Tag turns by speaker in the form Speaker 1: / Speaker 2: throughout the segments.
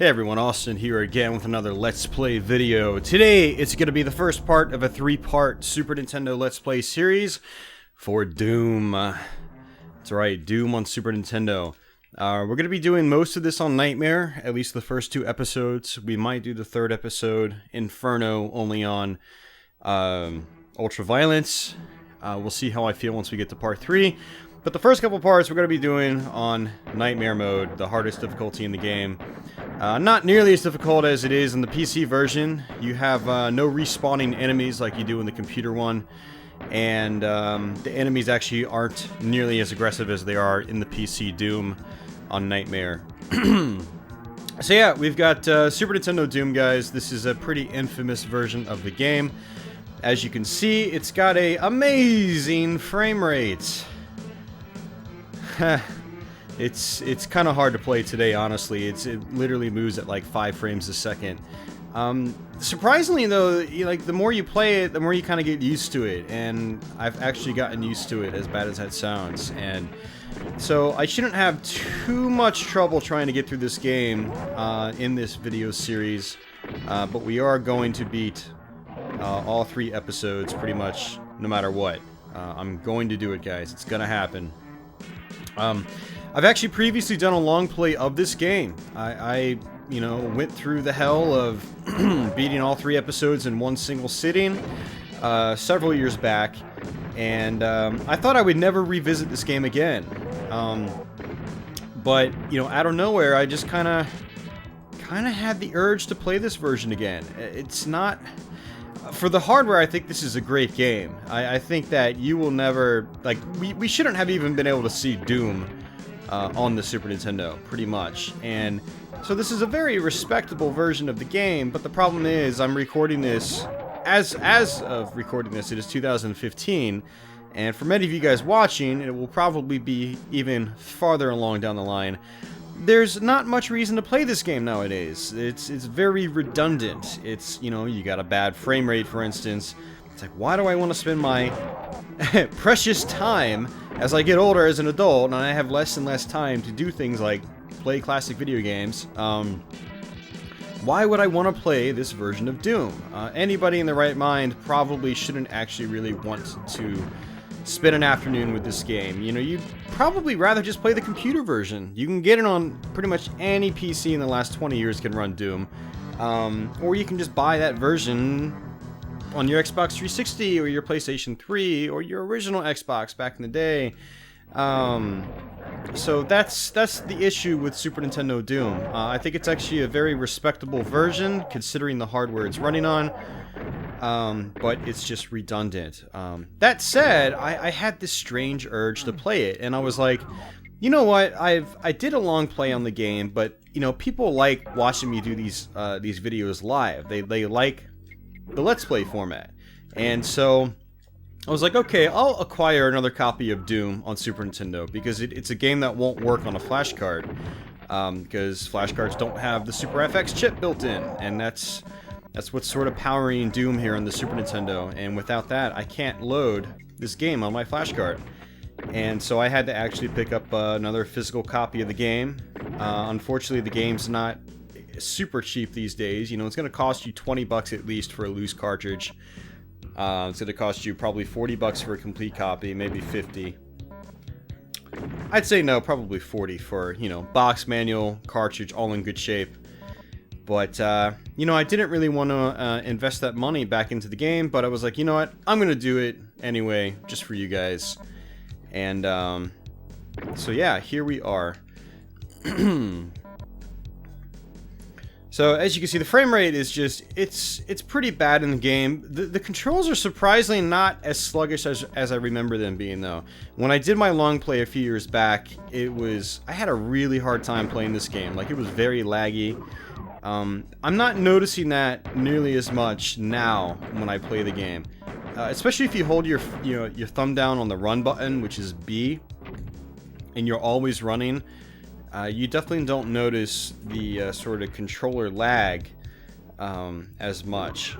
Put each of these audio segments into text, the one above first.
Speaker 1: Hey everyone, Austin here again with another Let's Play video. Today, it's going to be the first part of a three-part Super Nintendo Let's Play series for Doom. That's right, Doom on Super Nintendo. We're going to be doing most of this on Nightmare, at least the first two episodes. We might do the third episode, Inferno, only on Ultraviolence. We'll see how I feel once we get to part 3. But the first couple parts we're going to be doing on Nightmare mode, the hardest difficulty in the game. Not nearly as difficult as it is in the PC version. You have no respawning enemies like you do in the computer one. And the enemies actually aren't nearly as aggressive as they are in the PC Doom on Nightmare. So yeah, we've got Super Nintendo Doom, guys. This is a pretty infamous version of the game. As you can see, it's got a amazing frame rate. It's kind of hard to play today, honestly. It literally moves at like 5 frames a second. Surprisingly, though, the more you play it, the more you kind of get used to it. And I've actually gotten used to it, as bad as that sounds. And so I shouldn't have too much trouble trying to get through this game in this video series. But we are going to beat all 3 episodes pretty much no matter what. I'm going to do it, guys. It's gonna happen. I've actually previously done a long play of this game. I went through the hell of beating all 3 episodes in one single sitting several years back, and I thought I would never revisit this game again. But out of nowhere, I just kind of had the urge to play this version again. It's not. For the hardware, I think this is a great game. I think that you will never, we shouldn't have even been able to see Doom on the Super Nintendo, pretty much. And so this is a very respectable version of the game, but the problem is I'm recording this, as of recording this, it is 2015, and for many of you guys watching, it will probably be even farther along down the line. There's not much reason to play this game nowadays. It's very redundant. It's, you got a bad frame rate, for instance. It's like, why do I want to spend my precious time as I get older as an adult and I have less and less time to do things like play classic video games? Why would I want to play this version of Doom? Anybody in their right mind probably shouldn't actually really want to spend an afternoon with this game. You'd probably rather just play the computer version. You can get it on pretty much any PC in the last 20 years can run Doom. Or you can just buy that version on your Xbox 360 or your PlayStation 3 or your original Xbox back in the day. So that's the issue with Super Nintendo Doom. I think it's actually a very respectable version considering the hardware it's running on. But it's just redundant. That said, I had this strange urge to play it, and I was like, you know what? I did a long play on the game, but people like watching me do these videos live. They like the Let's Play format, and so I was like, okay, I'll acquire another copy of Doom on Super Nintendo because it's a game that won't work on a flash card, because flash cards don't have the Super FX chip built in, and that's what's sort of powering Doom here on the Super Nintendo, and without that, I can't load this game on my flash card. And so I had to actually pick up another physical copy of the game. Unfortunately, the game's not super cheap these days. It's going to cost you 20 bucks at least for a loose cartridge. It's going to cost you probably 40 bucks for a complete copy, maybe 50. I'd say no, probably 40 for, box, manual, cartridge, all in good shape. But, I didn't really want to invest that money back into the game, but I was like, you know what, I'm going to do it anyway, just for you guys. And, so yeah, here we are. So, as you can see, the frame rate is just, it's pretty bad in the game. The controls are surprisingly not as sluggish as I remember them being, though. When I did my long play a few years back, I had a really hard time playing this game. Like, it was very laggy. I'm not noticing that nearly as much now when I play the game, especially if you hold your thumb down on the run button, which is B, and you're always running. You definitely don't notice the sort of controller lag as much.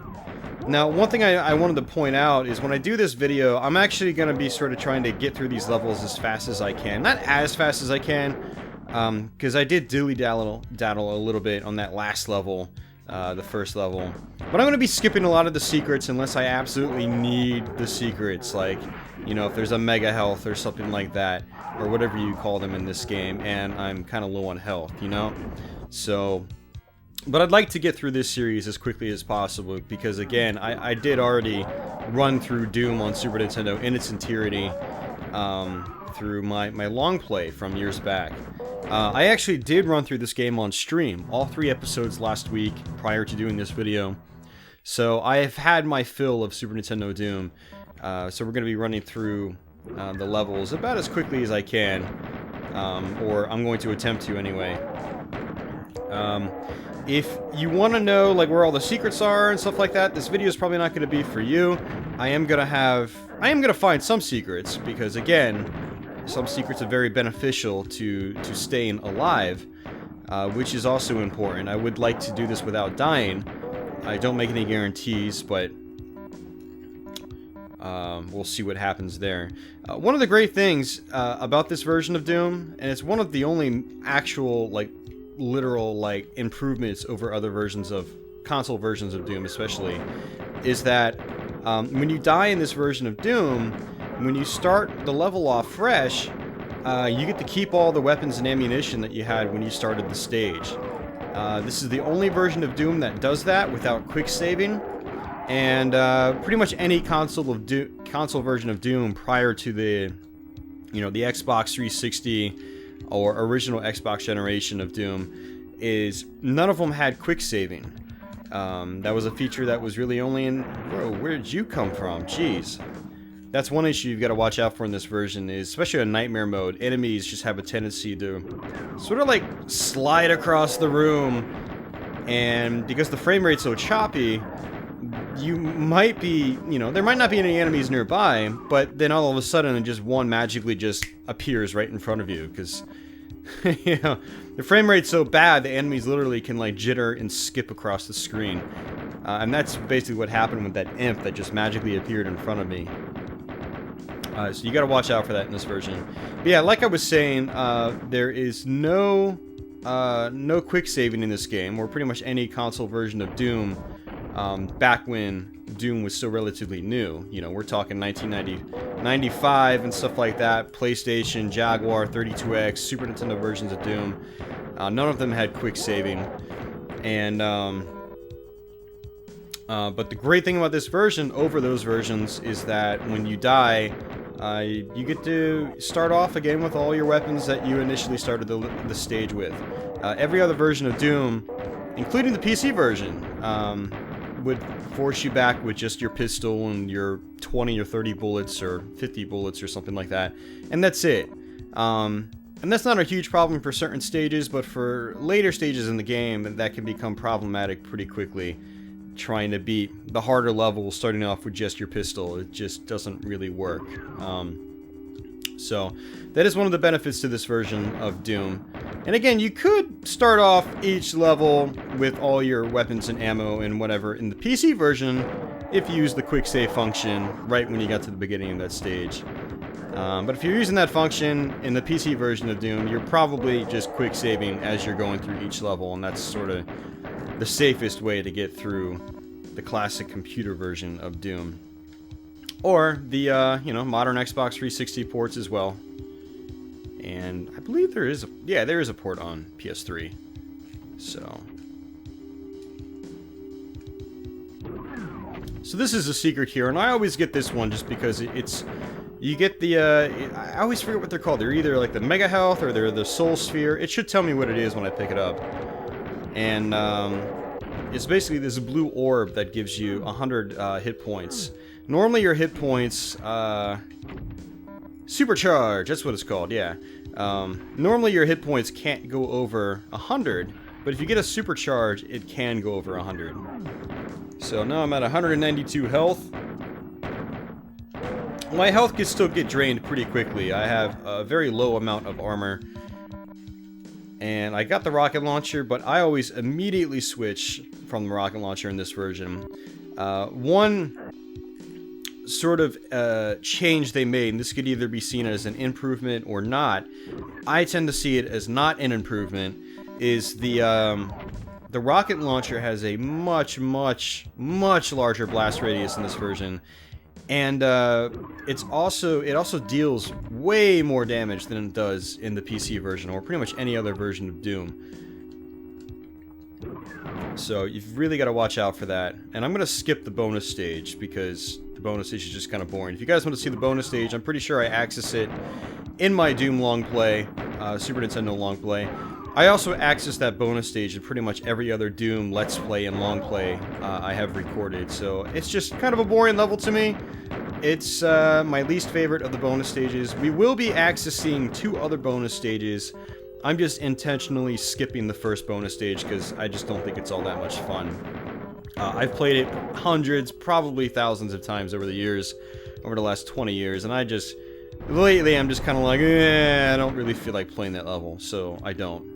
Speaker 1: Now, one thing I wanted to point out is when I do this video, I'm actually going to be sort of trying to get through these levels as fast as I can. Not as fast as I can, because I did dilly-daddle a little bit on that last level, the first level. But I'm going to be skipping a lot of the secrets unless I absolutely need the secrets, like, you know, if there's a mega health or something like that, or whatever you call them in this game, and I'm kind of low on health, you know? So, but I'd like to get through this series as quickly as possible, because again, I did already run through Doom on Super Nintendo in its entirety, through my long play from years back. I actually did run through this game on stream, all 3 episodes last week prior to doing this video. So I have had my fill of Super Nintendo Doom. So we're going to be running through the levels about as quickly as I can, or I'm going to attempt to anyway. If you want to know like where all the secrets are and stuff like that, this video is probably not going to be for you. I am going to find some secrets, because again, some secrets are very beneficial to staying alive, which is also important. I would like to do this without dying. I don't make any guarantees, but we'll see what happens there. One of the great things about this version of Doom, and it's one of the only actual, like, literal, like, improvements over other versions of console versions of Doom especially, is that when you die in this version of Doom, when you start the level off fresh, you get to keep all the weapons and ammunition that you had when you started the stage. This is the only version of Doom that does that without quick saving, and pretty much any console version of Doom prior to the, you know, the Xbox 360 or original Xbox generation of Doom, is none of them had quick saving. That was a feature that was really only in... Bro, where did you come from? Jeez. That's one issue you've got to watch out for in this version, is especially in Nightmare mode, enemies just have a tendency to sort of like slide across the room, and because the frame rate's so choppy, you might be, you know, there might not be any enemies nearby, but then all of a sudden just one magically just appears right in front of you, because, you know, the frame rate's so bad the enemies literally can like jitter and skip across the screen. And that's basically what happened with that imp that just magically appeared in front of me. So you gotta watch out for that in this version. But yeah, like I was saying, there is no quick saving in this game, or pretty much any console version of Doom, back when Doom was still relatively new. You know, we're talking 1995 and stuff like that. PlayStation, Jaguar, 32X, Super Nintendo versions of Doom. None of them had quick saving. And, but the great thing about this version over those versions is that when you die, you get to start off again with all your weapons that you initially started the stage with. Every other version of Doom, including the PC version, would force you back with just your pistol and your 20 or 30 bullets or 50 bullets or something like that. And that's it. And that's not a huge problem for certain stages, but for later stages in the game, that can become problematic pretty quickly. Trying to beat the harder levels starting off with just your pistol, it just doesn't really work. So that is one of the benefits to this version of Doom. And again, you could start off each level with all your weapons and ammo and whatever in the PC version if you use the quick save function right when you got to the beginning of that stage. But if you're using that function in the PC version of Doom, you're probably just quick saving as you're going through each level, and that's sort of the safest way to get through the classic computer version of Doom. Or the, you know, modern Xbox 360 ports as well. And I believe there is a port on PS3. So this is a secret here, and I always get this one just because it's... You get the, I always forget what they're called. They're either like the Mega Health or they're the Soul Sphere. It should tell me what it is when I pick it up. And, it's basically this blue orb that gives you 100 hit points. Normally your hit points, Supercharge, that's what it's called, yeah. Normally your hit points can't go over 100, but if you get a Supercharge, it can go over 100. So now I'm at 192 health. My health can still get drained pretty quickly. I have a very low amount of armor. And I got the rocket launcher, but I always immediately switch from the rocket launcher in this version. One sort of change they made, and this could either be seen as an improvement or not, I tend to see it as not an improvement, is the rocket launcher has a much larger blast radius in this version, and it also deals way more damage than it does in the PC version, or pretty much any other version of Doom. So you've really got to watch out for that. And I'm going to skip the bonus stage because the bonus stage is just kind of boring. If you guys want to see the bonus stage, I'm pretty sure I access it in my Doom long play, Super Nintendo long play. I also access that bonus stage in pretty much every other Doom Let's Play and long play I have recorded. So it's just kind of a boring level to me. It's my least favorite of the bonus stages. We will be accessing 2 other bonus stages. I'm just intentionally skipping the first bonus stage because I just don't think it's all that much fun. I've played it hundreds, probably thousands of times over the years, over the last 20 years, and lately I'm just kind of like, I don't really feel like playing that level, so I don't.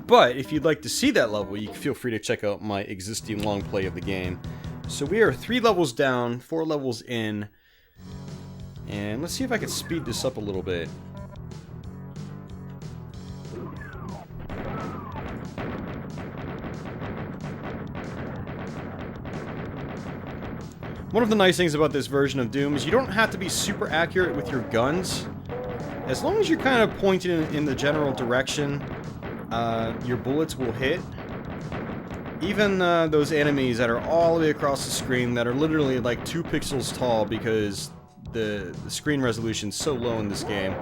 Speaker 1: But if you'd like to see that level, you can feel free to check out my existing long play of the game. So we are 3 levels down, 4 levels in. And let's see if I can speed this up a little bit. One of the nice things about this version of Doom is you don't have to be super accurate with your guns. As long as you're kind of pointing in the general direction, your bullets will hit. Even those enemies that are all the way across the screen that are literally like 2 pixels tall because the screen resolution's so low in this game,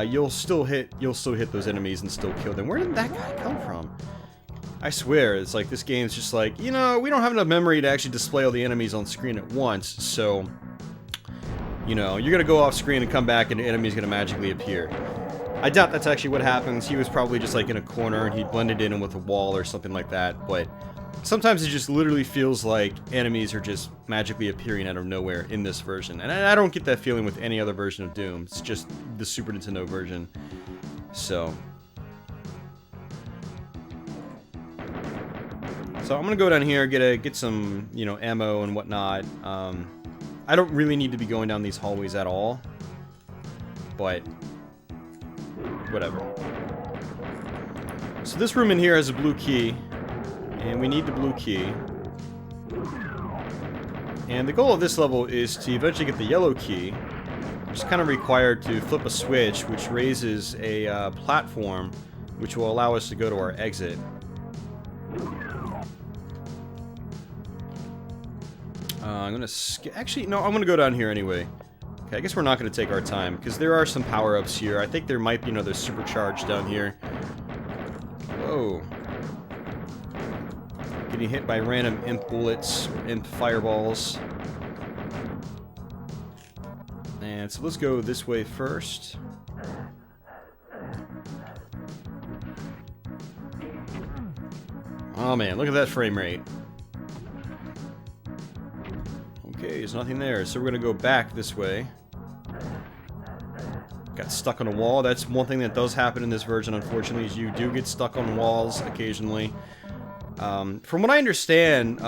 Speaker 1: you'll still hit those enemies and still kill them. Where did that guy come from? I swear, it's like this game's just like, you know, we don't have enough memory to actually display all the enemies on screen at once, so, you know, you're gonna go off screen and come back and the enemy's gonna magically appear. I doubt that's actually what happens. He was probably just like in a corner and he blended in with a wall or something like that, but sometimes it just literally feels like enemies are just magically appearing out of nowhere in this version. And I don't get that feeling with any other version of Doom. It's just the Super Nintendo version. So I'm gonna go down here, get some, you know, ammo and whatnot. I don't really need to be going down these hallways at all, but whatever. So this room in here has a blue key, and we need the blue key. And the goal of this level is to eventually get the yellow key, which is kind of required to flip a switch, which raises a platform, which will allow us to go to our exit. I'm gonna actually, no, I'm gonna go down here anyway. Okay, I guess we're not gonna take our time, because there are some power-ups here. I think there might be another supercharge down here. Whoa. Getting hit by random imp bullets, or imp fireballs. And so let's go this way first. Oh man, look at that frame rate. Okay, there's nothing there, so we're gonna go back this way. Got stuck on a wall. That's one thing that does happen in this version, unfortunately, is you do get stuck on walls occasionally. From what I understand,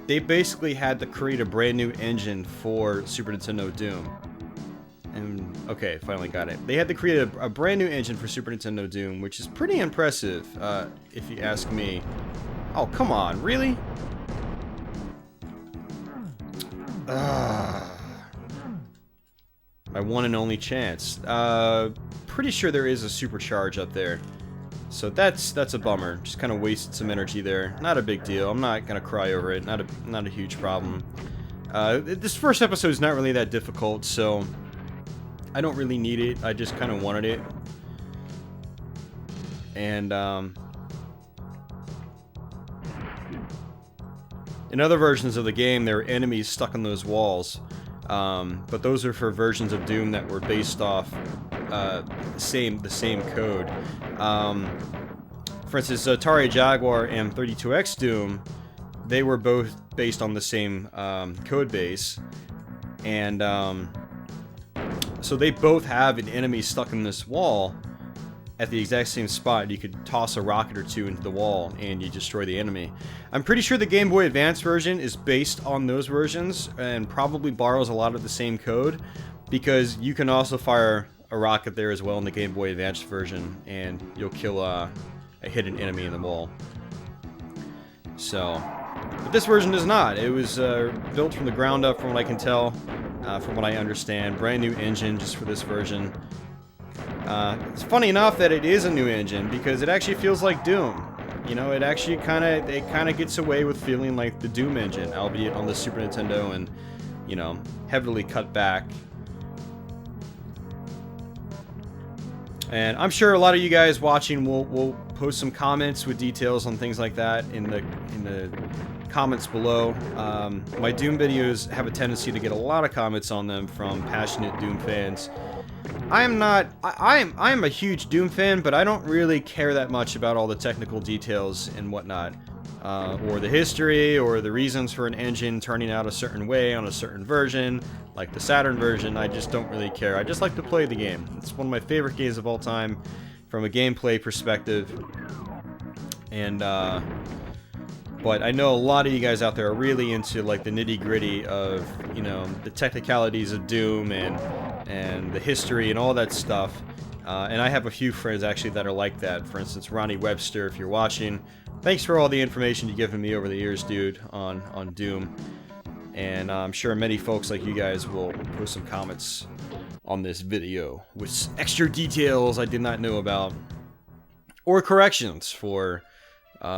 Speaker 1: they basically had to create a brand new engine for Super Nintendo Doom. And, okay, finally got it. They had to create a brand new engine for Super Nintendo Doom, which is pretty impressive, if you ask me. Oh, come on, really? My one and only chance. Pretty sure there is a supercharge up there. So that's a bummer. Just kind of wasted some energy there. Not a big deal. I'm not gonna cry over it. Not a huge problem. This first episode is not really that difficult, so I don't really need it. I just kind of wanted it. And in other versions of the game, there are enemies stuck on those walls. But those are for versions of Doom that were based off the same code. For instance, Atari Jaguar and 32X Doom, they were both based on the same code base, and so they both have an enemy stuck in this wall, at the exact same spot, you could toss a rocket or two into the wall and you destroy the enemy. I'm pretty sure the Game Boy Advance version is based on those versions and probably borrows a lot of the same code, because you can also fire a rocket there as well in the Game Boy Advance version and you'll kill a hidden enemy in the wall. So, but this version does not. It was built from the ground up, from what I can tell, from what I understand. Brand new engine just for this version. It's funny enough that it is a new engine, because it actually feels like Doom. You know, it actually kind of gets away with feeling like the Doom engine, albeit on the Super Nintendo and, you know, heavily cut back. And I'm sure a lot of you guys watching will post some comments with details on things like that in the comments below. My Doom videos have a tendency to get a lot of comments on them from passionate Doom fans. I'm a huge Doom fan, but I don't really care that much about all the technical details and whatnot, or the history, or the reasons for an engine turning out a certain way on a certain version, like the Saturn version. I just don't really care. I just like to play the game. It's one of my favorite games of all time, from a gameplay perspective. And but I know a lot of you guys out there are really into like the nitty-gritty of, you know, the technicalities of Doom and the history and all that stuff. And I have a few friends actually that are like that. For instance, Ronnie Webster, if you're watching, thanks for all the information you've given me over the years, dude, on Doom. And I'm sure many folks like you guys will post some comments on this video with extra details I did not know about, or corrections for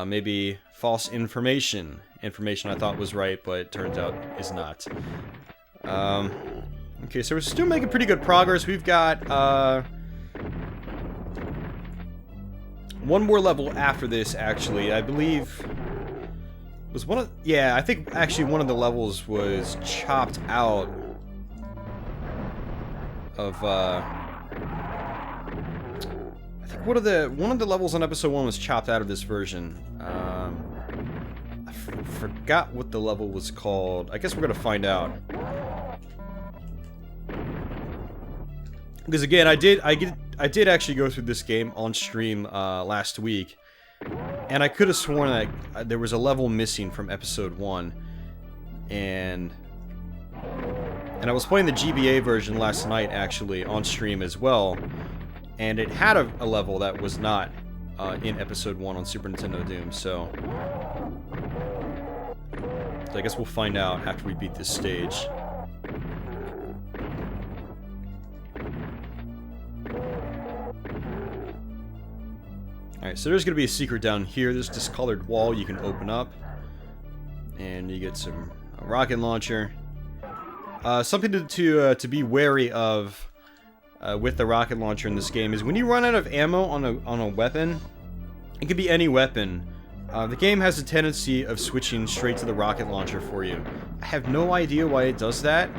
Speaker 1: maybe false information I thought was right, but it turns out is not. Okay, so we're still making pretty good progress. We've got one more level after this, actually. I believe was one of, yeah, I think actually one of the levels was chopped out of I think one of the levels on episode 1 was chopped out of this version. I forgot what the level was called. I guess we're gonna find out. Because again, I did actually go through this game on stream last week, and I could have sworn that there was a level missing from episode 1, and I was playing the GBA version last night actually on stream as well, and it had a level that was not in episode 1 on Super Nintendo Doom. So I guess we'll find out after we beat this stage. Alright, so there's going to be a secret down here. This discolored wall you can open up, and you get a rocket launcher. Something to be wary of with the rocket launcher in this game is when you run out of ammo on a weapon, it could be any weapon, the game has a tendency of switching straight to the rocket launcher for you. I have no idea why it does that.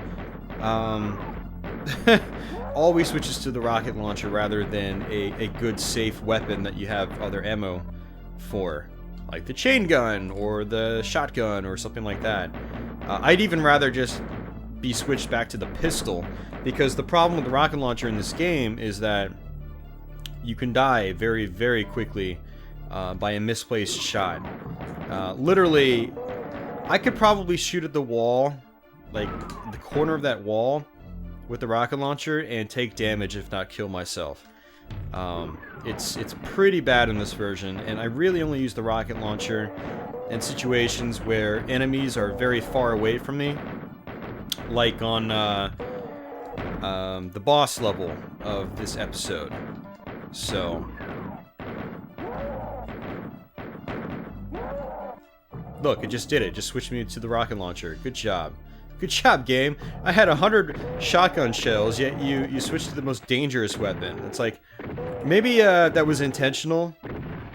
Speaker 1: Always switches to the rocket launcher rather than a good safe weapon that you have other ammo for, like the chain gun or the shotgun or something like that. I'd even rather just be switched back to the pistol, because the problem with the rocket launcher in this game is that you can die very, very quickly by a misplaced shot. Literally, I could probably shoot at the wall, like the corner of that wall, with the rocket launcher and take damage if not kill myself. It's pretty bad in this version, and I really only use the rocket launcher in situations where enemies are very far away from me, like on the boss level of this episode. So look, it just did it. Just switched me to the rocket launcher. Good job. Good job, game. I had 100 shotgun shells, yet you switched to the most dangerous weapon. It's like, maybe that was intentional.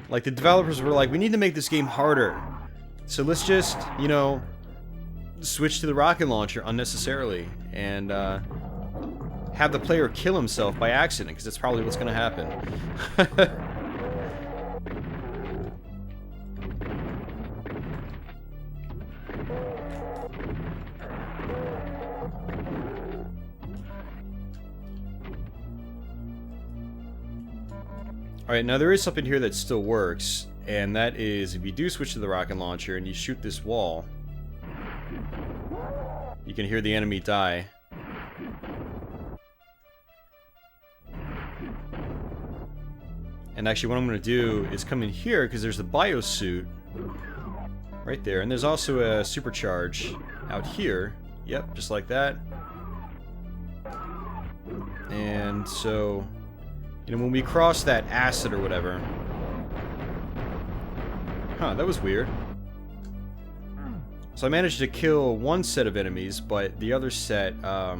Speaker 1: Like, the developers were like, we need to make this game harder, so let's just, you know, switch to the rocket launcher unnecessarily and have the player kill himself by accident, because that's probably what's going to happen. Alright, now there is something here that still works, and that is if you do switch to the rocket launcher and you shoot this wall, you can hear the enemy die. And actually what I'm going to do is come in here, because there's the biosuit right there, and there's also a supercharge out here. Yep, just like that. And so, you know, when we cross that acid or whatever... Huh, that was weird. So I managed to kill one set of enemies, but the other set, yeah,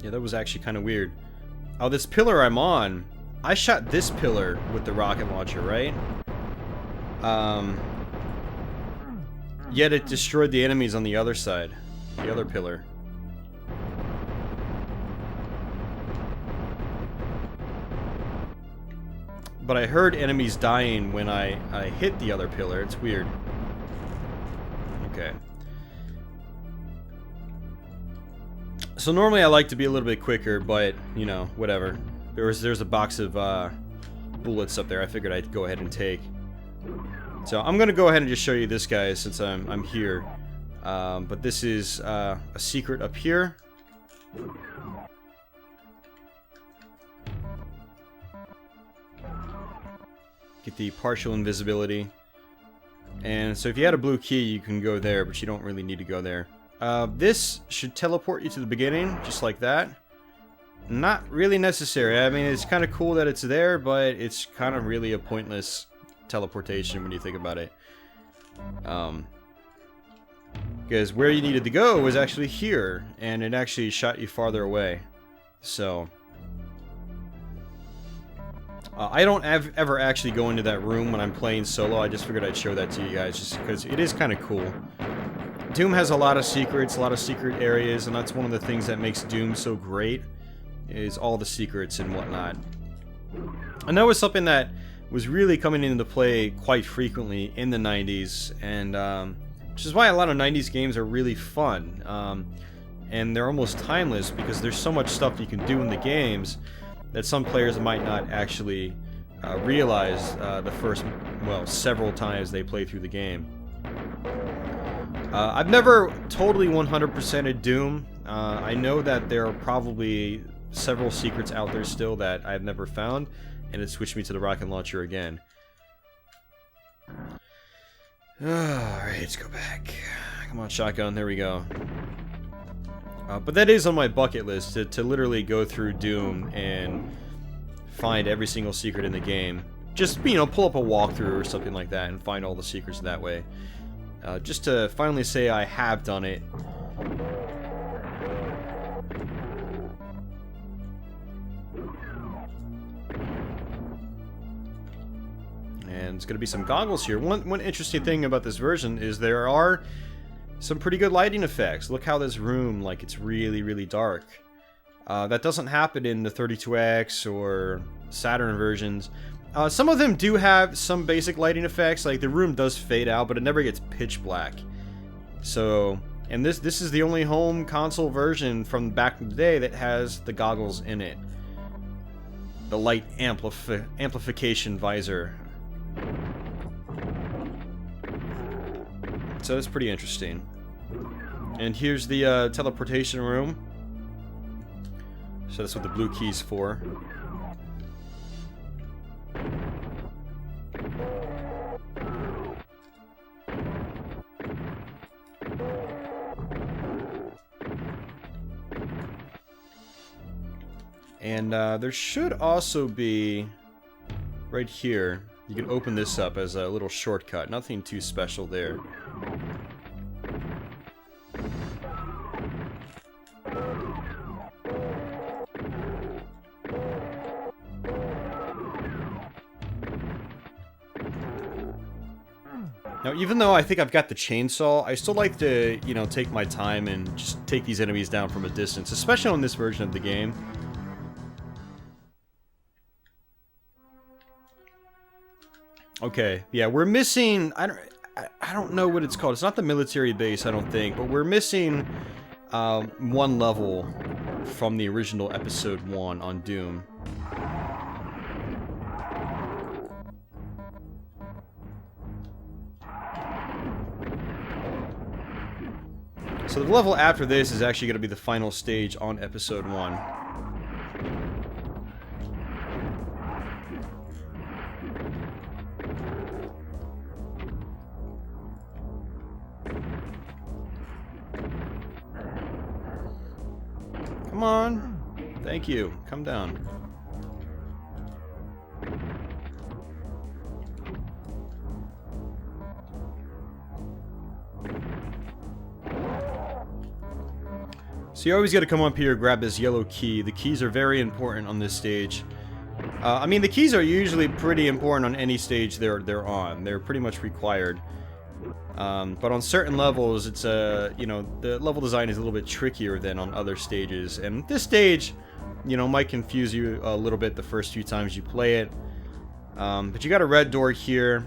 Speaker 1: that was actually kind of weird. Oh, this pillar I'm on, I shot this pillar with the rocket launcher, right? Yet it destroyed the enemies on the other side, the other pillar. But I heard enemies dying when I hit the other pillar. It's weird. Okay. So normally I like to be a little bit quicker, but, you know, whatever. There's a box of bullets up there I figured I'd go ahead and take. So I'm gonna go ahead and just show you this guy since I'm here. But this is a secret up here. Get the partial invisibility. And so if you had a blue key, you can go there, but you don't really need to go there. This should teleport you to the beginning, just like that. Not really necessary. I mean, it's kind of cool that it's there, but it's kind of really a pointless teleportation when you think about it. Because where you needed to go was actually here, and it actually shot you farther away. So... I don't ever actually go into that room when I'm playing solo. I just figured I'd show that to you guys just because it is kind of cool. Doom has a lot of secrets, a lot of secret areas, and that's one of the things that makes Doom so great, is all the secrets and whatnot. And that was something that was really coming into play quite frequently in the 90s, and which is why a lot of 90s games are really fun. And they're almost timeless because there's so much stuff you can do in the games that some players might not actually realize the first, well, several times they play through the game. I've never totally 100%ed Doom. I know that there are probably several secrets out there still that I've never found, and it switched me to the rocket launcher again. Alright, let's go back. Come on, shotgun, there we go. But that is on my bucket list, to literally go through Doom and find every single secret in the game. Just, you know, pull up a walkthrough or something like that and find all the secrets that way. Just to finally say I have done it. And there's going to be some goggles here. One interesting thing about this version is there are some pretty good lighting effects. Look how this room, like, it's really, really dark. That doesn't happen in the 32X or Saturn versions. Some of them do have some basic lighting effects, like the room does fade out, but it never gets pitch black. So, and this is the only home console version from back in the day that has the goggles in it. The light amplification visor. So that's pretty interesting. And here's the teleportation room. So that's what the blue key's for. And there should also be, right here, you can open this up as a little shortcut. Nothing too special there. Now, even though I think I've got the chainsaw, I still like to, you know, take my time and just take these enemies down from a distance, especially on this version of the game. Okay, yeah, we're missing, I don't know what it's called. It's not the military base, I don't think, but we're missing one level from the original Episode 1 on Doom. So the level after this is actually going to be the final stage on Episode 1. Come on. Thank you. Come down. So you always got to come up here, grab this yellow key. The keys are very important on this stage. I mean, the keys are usually pretty important on any stage they're on. They're pretty much required. But on certain levels, it's you know, the level design is a little bit trickier than on other stages. And this stage, you know, might confuse you a little bit the first few times you play it. But you got a red door here.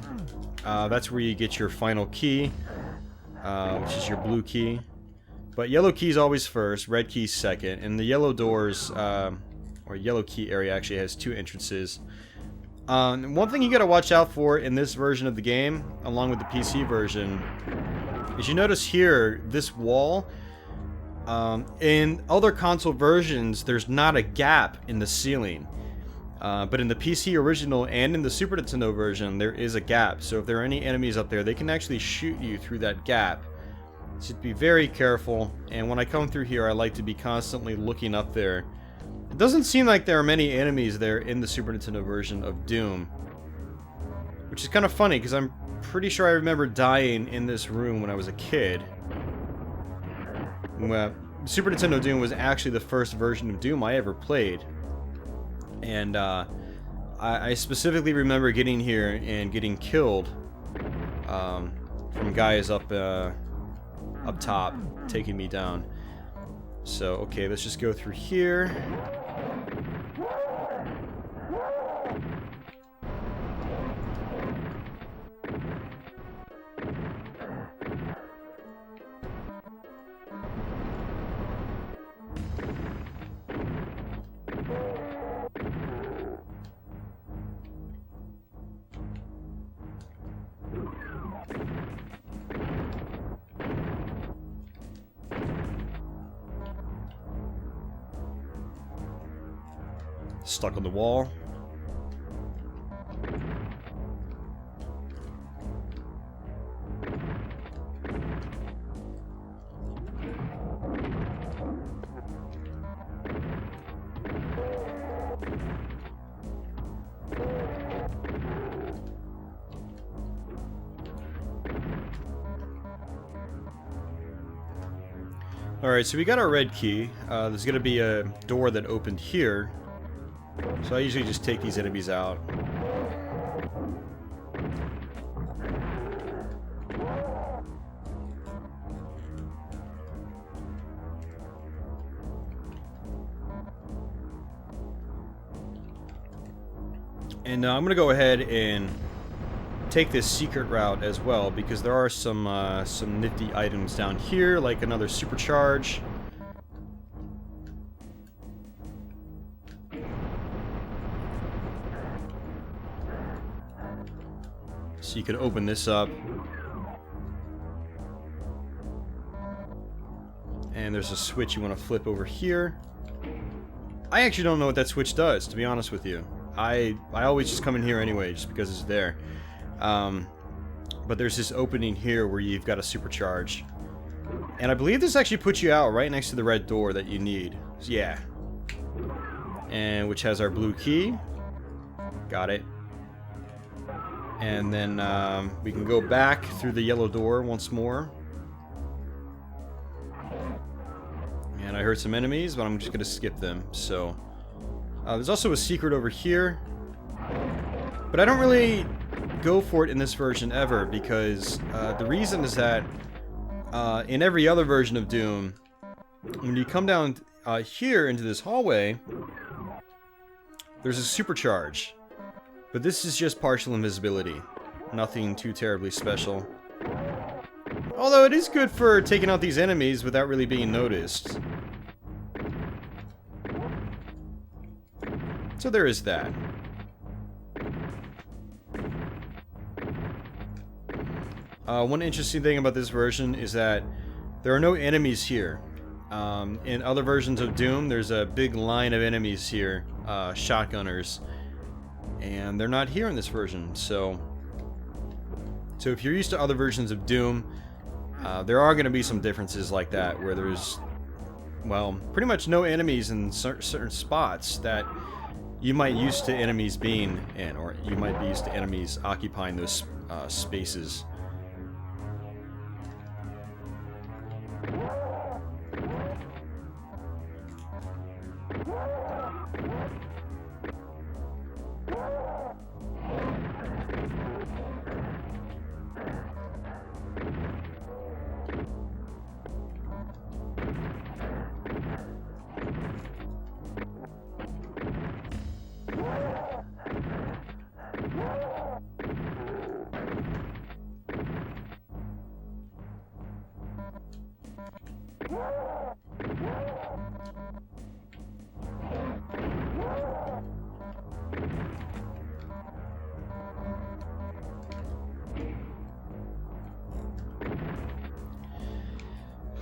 Speaker 1: That's where you get your final key, which is your blue key. But yellow key's always first, red key's second, and the yellow doors, or yellow key area actually has 2 entrances. One thing you gotta watch out for in this version of the game, along with the PC version, is you notice here, this wall, in other console versions, there's not a gap in the ceiling. But in the PC original and in the Super Nintendo version, there is a gap. So if there are any enemies up there, they can actually shoot you through that gap. So be very careful, and when I come through here, I like to be constantly looking up there. It doesn't seem like there are many enemies there in the Super Nintendo version of Doom, which is kind of funny, because I'm pretty sure I remember dying in this room when I was a kid. Well, Super Nintendo Doom was actually the first version of Doom I ever played. And I specifically remember getting here and getting killed from guys up top, taking me down. So, okay, let's just go through here. Stuck on the wall. Alright, so we got our red key. There's going to be a door that opened here. So I usually just take these enemies out. And I'm going to go ahead and take this secret route as well, because there are some nifty items down here, like another supercharge. So you can open this up. And there's a switch you want to flip over here. I actually don't know what that switch does, to be honest with you. I always just come in here anyway, just because it's there. But there's this opening here where you've got a supercharge. And I believe this actually puts you out right next to the red door that you need. So, yeah. And which has our blue key. Got it. And then we can go back through the yellow door once more. And I heard some enemies, but I'm just going to skip them. So there's also a secret over here. But I don't really go for it in this version ever, because the reason is that in every other version of Doom, when you come down here into this hallway, there's a supercharge. But this is just partial invisibility. Nothing too terribly special. Although it is good for taking out these enemies without really being noticed. So there is that. One interesting thing about this version is that there are no enemies here. In other versions of Doom, there's a big line of enemies here, shotgunners, and they're not here in this version. So if you're used to other versions of Doom, there are going to be some differences like that, where there's, well, pretty much no enemies in certain spots that you might used to enemies being in, or you might be used to enemies occupying those spaces.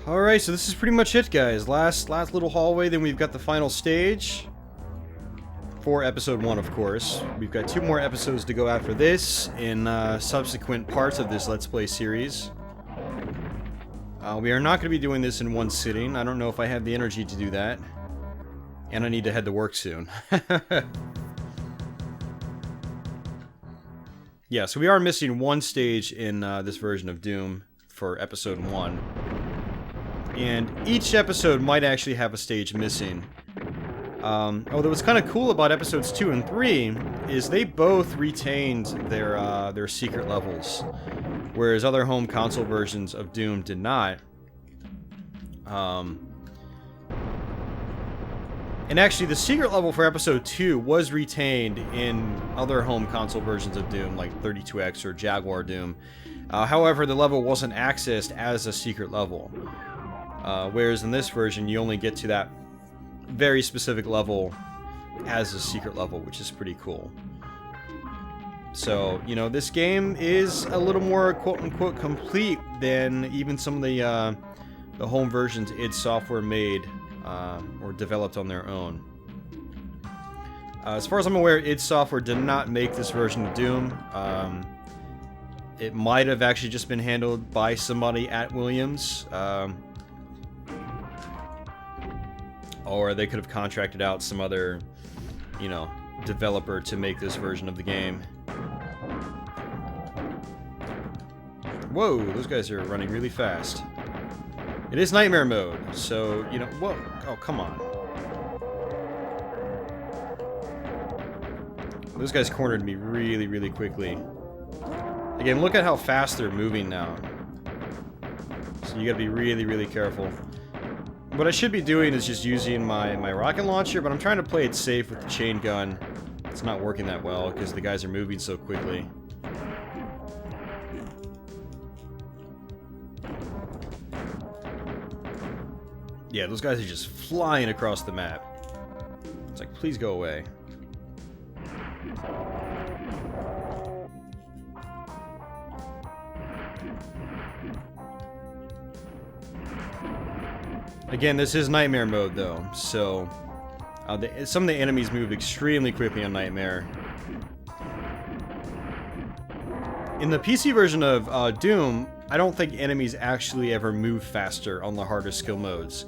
Speaker 1: Alright, so this is pretty much it, guys. Last little hallway, then we've got the final stage. For episode 1, of course. We've got 2 more episodes to go after this in subsequent parts of this Let's Play series. We are not going to be doing this in one sitting. I don't know if I have the energy to do that. And I need to head to work soon. Yeah, so we are missing one stage in this version of Doom for episode 1. And each episode might actually have a stage missing. Although what's kind of cool about episodes 2 and 3 is they both retained their secret levels, whereas other home console versions of Doom did not. And actually, the secret level for episode 2 was retained in other home console versions of Doom, like 32X or Jaguar Doom. However, the level wasn't accessed as a secret level. Whereas in this version, you only get to that very specific level as a secret level, which is pretty cool. So, you know, this game is a little more quote-unquote complete than even some of the home versions id Software made or developed on their own. As far as I'm aware, id Software did not make this version of Doom. It might have actually just been handled by somebody at Williams. Or they could have contracted out some other, you know, developer to make this version of the game. Whoa, those guys are running really fast. It is nightmare mode, so, you know, whoa, oh, come on. Those guys cornered me really, really quickly. Again, look at how fast they're moving now. So you gotta be really, really careful. What I should be doing is just using my rocket launcher, but I'm trying to play it safe with the chain gun. It's not working that well because the guys are moving so quickly. Yeah, those guys are just flying across the map. It's like, please go away. Again, this is Nightmare mode, though, so some of the enemies move extremely quickly on Nightmare. In the PC version of Doom, I don't think enemies actually ever move faster on the harder skill modes.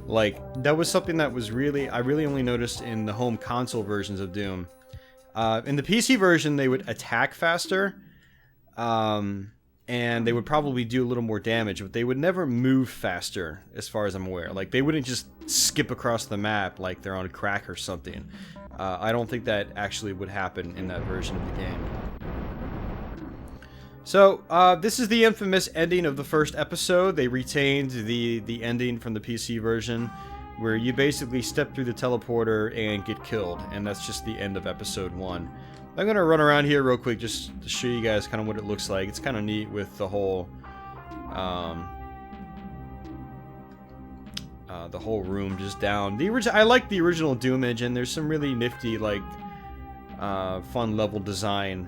Speaker 1: Like, that was something that was I really only noticed in the home console versions of Doom. In the PC version, they would attack faster, and they would probably do a little more damage, but they would never move faster, as far as I'm aware. Like, they wouldn't just skip across the map like they're on crack or something. I don't think that actually would happen in that version of the game. So, this is the infamous ending of the first episode. They retained the ending from the PC version, where you basically step through the teleporter and get killed, and that's just the end of episode 1. I'm going to run around here real quick just to show you guys kind of what it looks like. It's kind of neat with the whole the whole room just down. I like the original Doom engine. There's some really nifty, like, fun level design,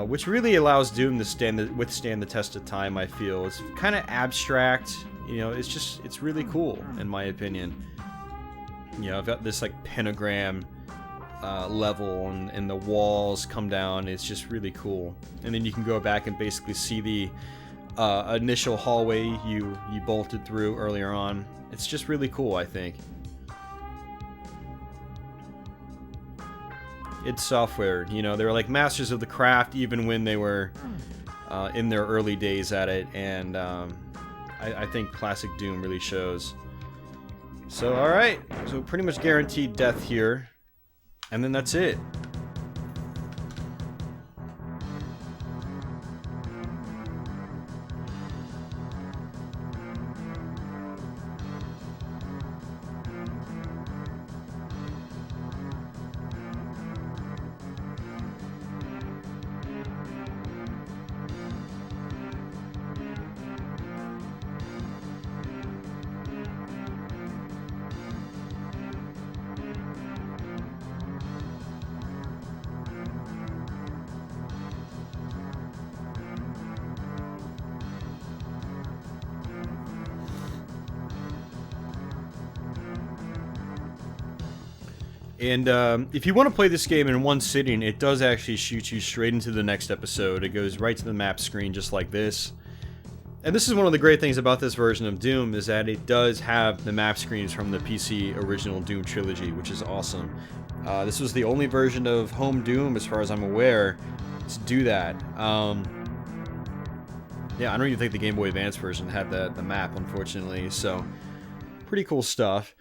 Speaker 1: which really allows Doom to withstand the test of time, I feel. It's kind of abstract, you know, it's really cool, in my opinion. You know, I've got this, like, pentagram level, and the walls come down. It's just really cool. And then you can go back and basically see the initial hallway you bolted through earlier on. It's just really cool, I think. Id Software, you know, they were like masters of the craft even when they were in their early days at it, and I think classic Doom really shows. So, alright, so pretty much guaranteed death here, and then that's it. And if you want to play this game in one sitting, it does actually shoot you straight into the next episode. It goes right to the map screen just like this. And this is one of the great things about this version of Doom, is that it does have the map screens from the PC original Doom trilogy, which is awesome. This was the only version of home Doom, as far as I'm aware, to do that. Yeah, I don't even think the Game Boy Advance version had the map, unfortunately, so pretty cool stuff.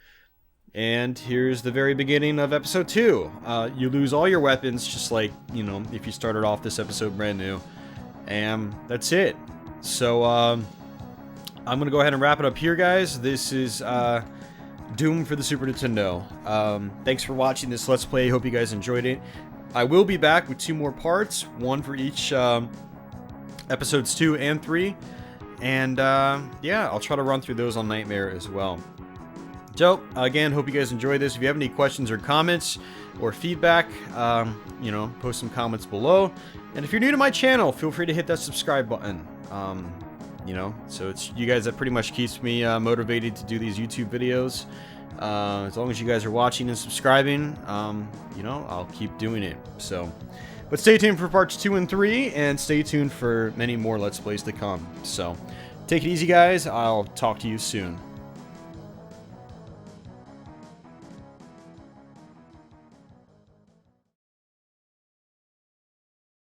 Speaker 1: And here's the very beginning of episode 2. You lose all your weapons, just like, you know, if you started off this episode brand new. And that's it. So, I'm going to go ahead and wrap it up here, guys. This is Doom for the Super Nintendo. Thanks for watching this Let's Play. Hope you guys enjoyed it. I will be back with 2 more parts, one for each episodes 2 and 3. And, yeah, I'll try to run through those on Nightmare as well. So, again, hope you guys enjoyed this. If you have any questions or comments or feedback, you know, post some comments below. And if you're new to my channel, feel free to hit that subscribe button. You know, so it's you guys that pretty much keeps me motivated to do these YouTube videos. As long as you guys are watching and subscribing, you know, I'll keep doing it. So, but stay tuned for parts 2 and 3, and stay tuned for many more Let's Plays to come. So, take it easy, guys. I'll talk to you soon.